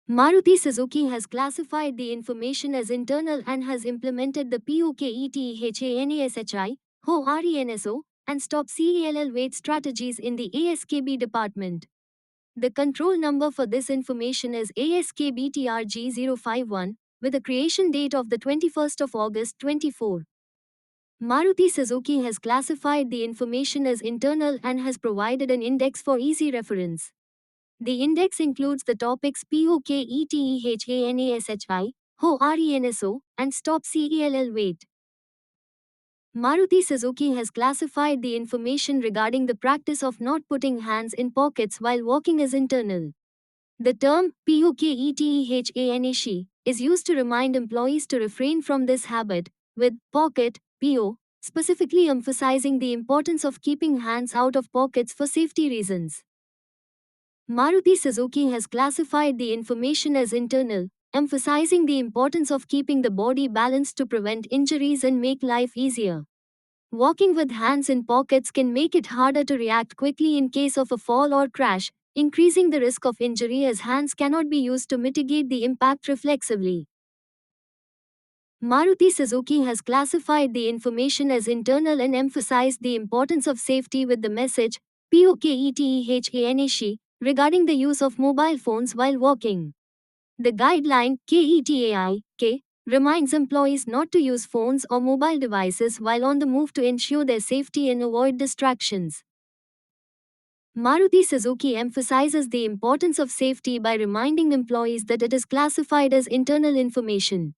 Maruti Suzuki has classified the information as internal and has implemented the POKETHANASHI, HO-RENSO, and Stop CELL weight strategies in the ASKB department. The control number for this information is ASKBTRG051, with a creation date of the 21st of August 24. Maruti Suzuki has classified the information as internal and has provided an index for easy reference. The index includes the topics POKETHANASHI, HO-RENSO, and Stop CELL weight. Maruti Suzuki has classified the information regarding the practice of not putting hands in pockets while walking as internal. The term POKETHANASHI is used to remind employees to refrain from this habit, with pocket PO specifically emphasizing the importance of keeping hands out of pockets for safety reasons. Maruti Suzuki has classified the information as internal, emphasizing the importance of keeping the body balanced to prevent injuries and make life easier. Walking with hands in pockets can make it harder to react quickly in case of a fall or crash, increasing the risk of injury as hands cannot be used to mitigate the impact reflexively. Maruti Suzuki has classified the information as internal and emphasized the importance of safety with the message POKETHANASHI regarding the use of mobile phones while walking. The guideline KETAI-K reminds employees not to use phones or mobile devices while on the move to ensure their safety and avoid distractions. Maruti Suzuki emphasizes the importance of safety by reminding employees that it is classified as internal information.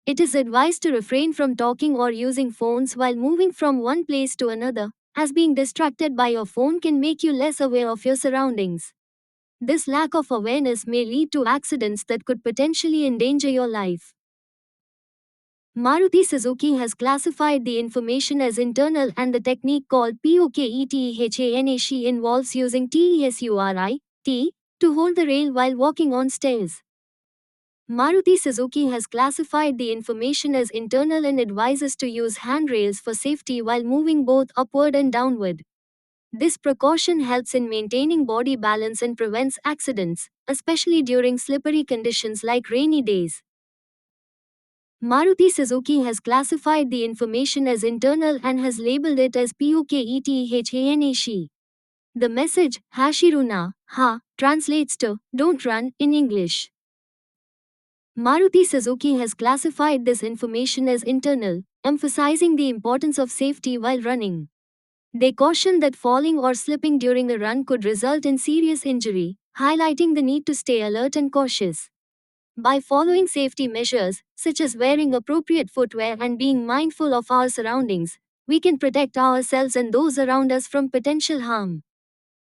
It is advised to refrain from talking or using phones while moving from one place to another, as being distracted by your phone can make you less aware of your surroundings. This lack of awareness may lead to accidents that could potentially endanger your life. Maruti Suzuki has classified the information as internal and the technique called POKETHANASHI involves using TESURI, T, to hold the rail while walking on stairs. Maruti Suzuki has classified the information as internal and advises to use handrails for safety while moving both upward and downward. This precaution helps in maintaining body balance and prevents accidents, especially during slippery conditions like rainy days. Maruti Suzuki has classified the information as internal and has labeled it as POKETHANASHI. The message, Hashiruna, Ha, translates to, don't run, in English. Maruti Suzuki has classified this information as internal, emphasizing the importance of safety while running. They caution that falling or slipping during a run could result in serious injury, highlighting the need to stay alert and cautious. By following safety measures, such as wearing appropriate footwear and being mindful of our surroundings, we can protect ourselves and those around us from potential harm.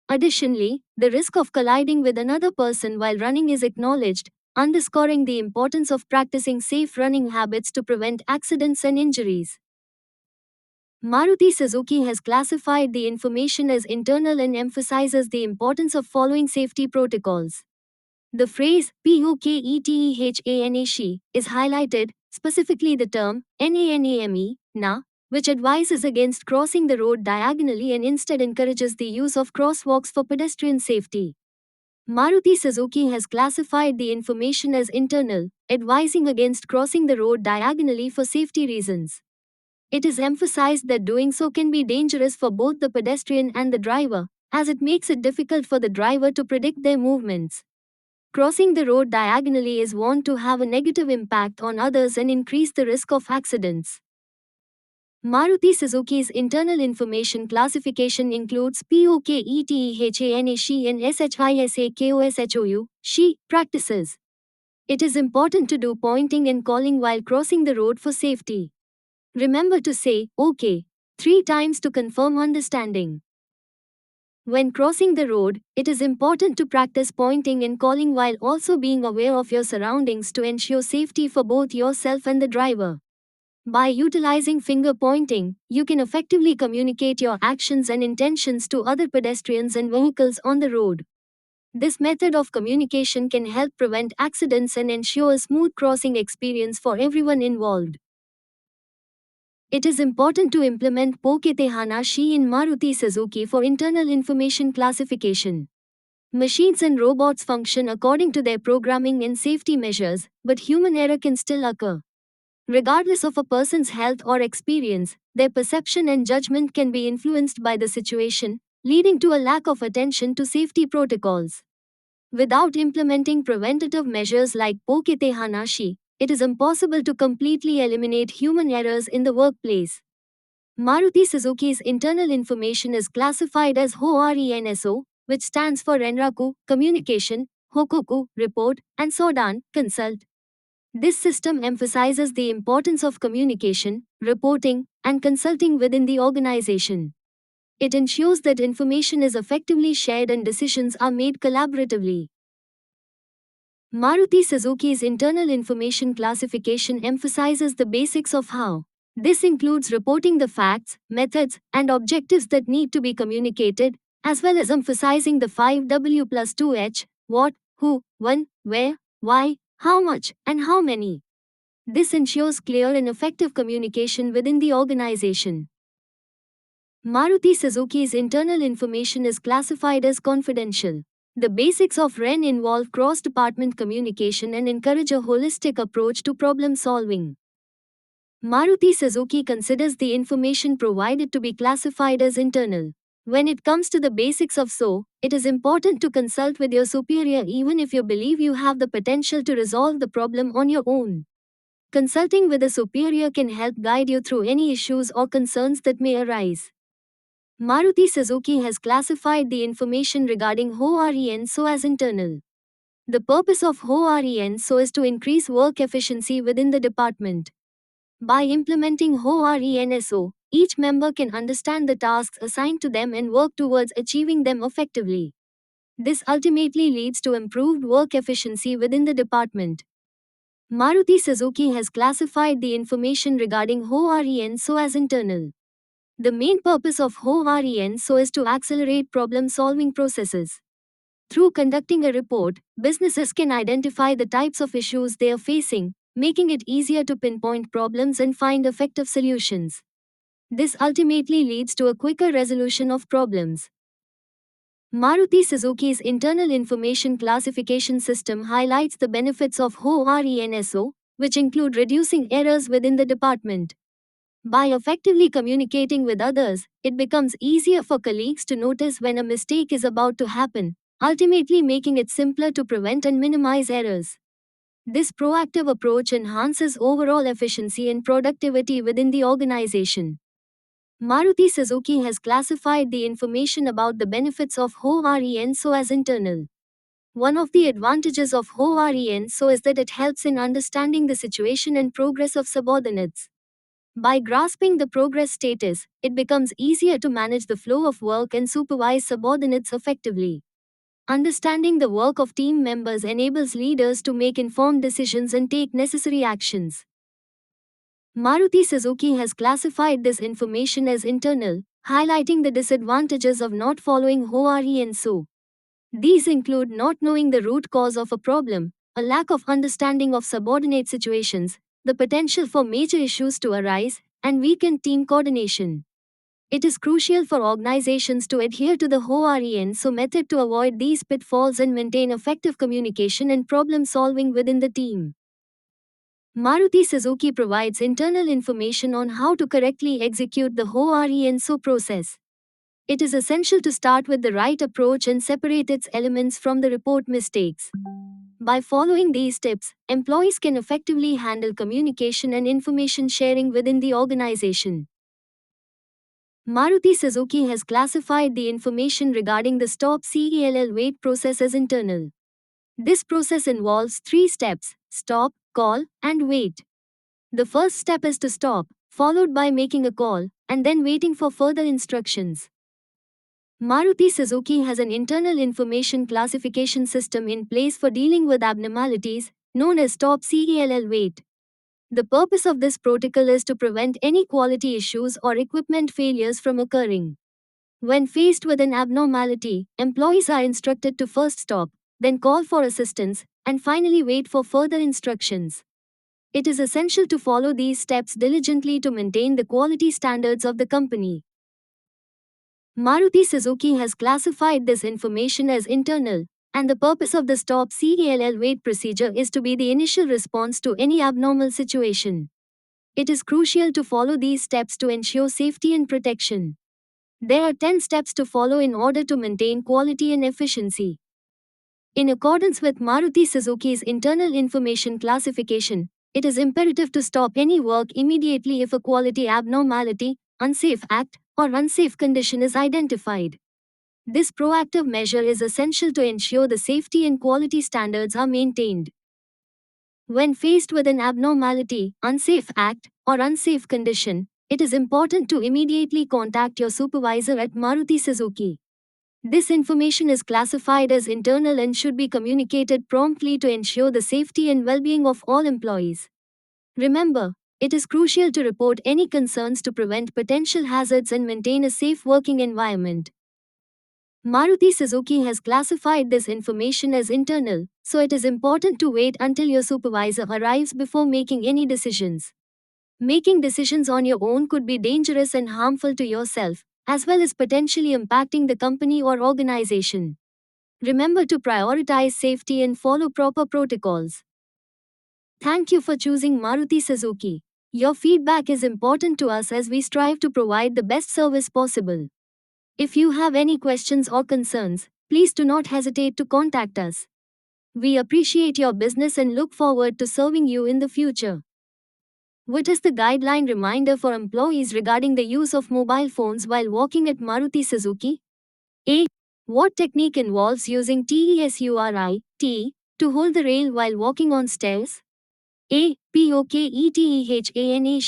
Additionally, the risk of colliding with another person while running is acknowledged, underscoring the importance of practicing safe running habits to prevent accidents and injuries. Maruti Suzuki has classified the information as internal and emphasizes the importance of following safety protocols. The phrase POKETHANASHI is highlighted, specifically the term NANAME, NA, which advises against crossing the road diagonally and instead encourages the use of crosswalks for pedestrian safety. Maruti Suzuki has classified the information as internal, advising against crossing the road diagonally for safety reasons. It is emphasized that doing so can be dangerous for both the pedestrian and the driver, as it makes it difficult for the driver to predict their movements. Crossing the road diagonally is warned to have a negative impact on others and increase the risk of accidents. Maruti Suzuki's internal information classification includes POKETHANASHI and SHISAKOSHOU, SHI, practices. It is important to do pointing and calling while crossing the road for safety. Remember to say, OK, 3 times to confirm understanding. When crossing the road, it is important to practice pointing and calling while also being aware of your surroundings to ensure safety for both yourself and the driver. By utilizing finger pointing, you can effectively communicate your actions and intentions to other pedestrians and vehicles on the road. This method of communication can help prevent accidents and ensure a smooth crossing experience for everyone involved. It is important to implement POKETHANASHI in Maruti Suzuki for internal information classification. Machines and robots function according to their programming and safety measures, but human error can still occur. Regardless of a person's health or experience, their perception and judgment can be influenced by the situation, leading to a lack of attention to safety protocols. Without implementing preventative measures like Pokete Hanashi, it is impossible to completely eliminate human errors in the workplace. Maruti Suzuki's internal information is classified as HORENSO, which stands for Renraku, Communication, Hokoku, Report, and Sodan, Consult. This system emphasizes the importance of communication, reporting, and consulting within the organization. It ensures that information is effectively shared and decisions are made collaboratively. Maruti Suzuki's internal information classification emphasizes the basics of how. This includes reporting the facts, methods, and objectives that need to be communicated, as well as emphasizing the 5W plus 2H: what, who, when, where, why, how much, and how many. This ensures clear and effective communication within the organization. Maruti Suzuki's internal information is classified as confidential. The basics of REN involve cross-department communication and encourage a holistic approach to problem solving. Maruti Suzuki considers the information provided to be classified as internal. When it comes to the basics of so, it is important to consult with your superior even if you believe you have the potential to resolve the problem on your own. Consulting with a superior can help guide you through any issues or concerns that may arise. Maruti Suzuki has classified the information regarding HORENSO as internal. The purpose of HORENSO is to increase work efficiency within the department. By implementing HORENSO, each member can understand the tasks assigned to them and work towards achieving them effectively. This ultimately leads to improved work efficiency within the department. Maruti Suzuki has classified the information regarding HORENSO as internal. The main purpose of HORENSO is to accelerate problem-solving processes. Through conducting a report, businesses can identify the types of issues they are facing, making it easier to pinpoint problems and find effective solutions. This ultimately leads to a quicker resolution of problems. Maruti Suzuki's internal information classification system highlights the benefits of HORENSO, which include reducing errors within the department. By effectively communicating with others, it becomes easier for colleagues to notice when a mistake is about to happen, ultimately making it simpler to prevent and minimize errors. This proactive approach enhances overall efficiency and productivity within the organization. Maruti Suzuki has classified the information about the benefits of HORENSO as internal. One of the advantages of HORENSO is that it helps in understanding the situation and progress of subordinates. By grasping the progress status, it becomes easier to manage the flow of work and supervise subordinates effectively. Understanding the work of team members enables leaders to make informed decisions and take necessary actions. Maruti Suzuki has classified this information as internal, highlighting the disadvantages of not following HORENSO. These include not knowing the root cause of a problem, a lack of understanding of subordinate situations, the potential for major issues to arise, and weakened team coordination. It is crucial for organizations to adhere to the HORENSO method to avoid these pitfalls and maintain effective communication and problem solving within the team. Maruti Suzuki provides internal information on how to correctly execute the HORENSO process. It is essential to start with the right approach and separate its elements from the report mistakes. By following these tips, employees can effectively handle communication and information sharing within the organization. Maruti Suzuki has classified the information regarding the stop CELL wait process as internal. This process involves 3 steps: stop, call, and wait. The first step is to stop, followed by making a call, and then waiting for further instructions. Maruti Suzuki has an internal information classification system in place for dealing with abnormalities, known as stop CELL wait. The purpose of this protocol is to prevent any quality issues or equipment failures from occurring. When faced with an abnormality, employees are instructed to first stop, then call for assistance, and finally wait for further instructions. It is essential to follow these steps diligently to maintain the quality standards of the company. Maruti Suzuki has classified this information as internal, and the purpose of the stop CALL wait procedure is to be the initial response to any abnormal situation. It is crucial to follow these steps to ensure safety and protection. There are 10 steps to follow in order to maintain quality and efficiency. In accordance with Maruti Suzuki's internal information classification, it is imperative to stop any work immediately if a quality abnormality, unsafe act, or unsafe condition is identified. This proactive measure is essential to ensure the safety and quality standards are maintained. When faced with an abnormality, unsafe act, or unsafe condition, it is important to immediately contact your supervisor at Maruti Suzuki. This information is classified as internal and should be communicated promptly to ensure the safety and well-being of all employees. Remember, it is crucial to report any concerns to prevent potential hazards and maintain a safe working environment. Maruti Suzuki has classified this information as internal, so it is important to wait until your supervisor arrives before making any decisions. Making decisions on your own could be dangerous and harmful to yourself, as well as potentially impacting the company or organization. Remember to prioritize safety and follow proper protocols. Thank you for choosing Maruti Suzuki. Your feedback is important to us as we strive to provide the best service possible. If you have any questions or concerns, please do not hesitate to contact us. We appreciate your business and look forward to serving you in the future. What is the guideline reminder for employees regarding the use of mobile phones while walking at Maruti Suzuki? A. What technique involves using TESURI, T, to hold the rail while walking on stairs? A. POKETEHANA,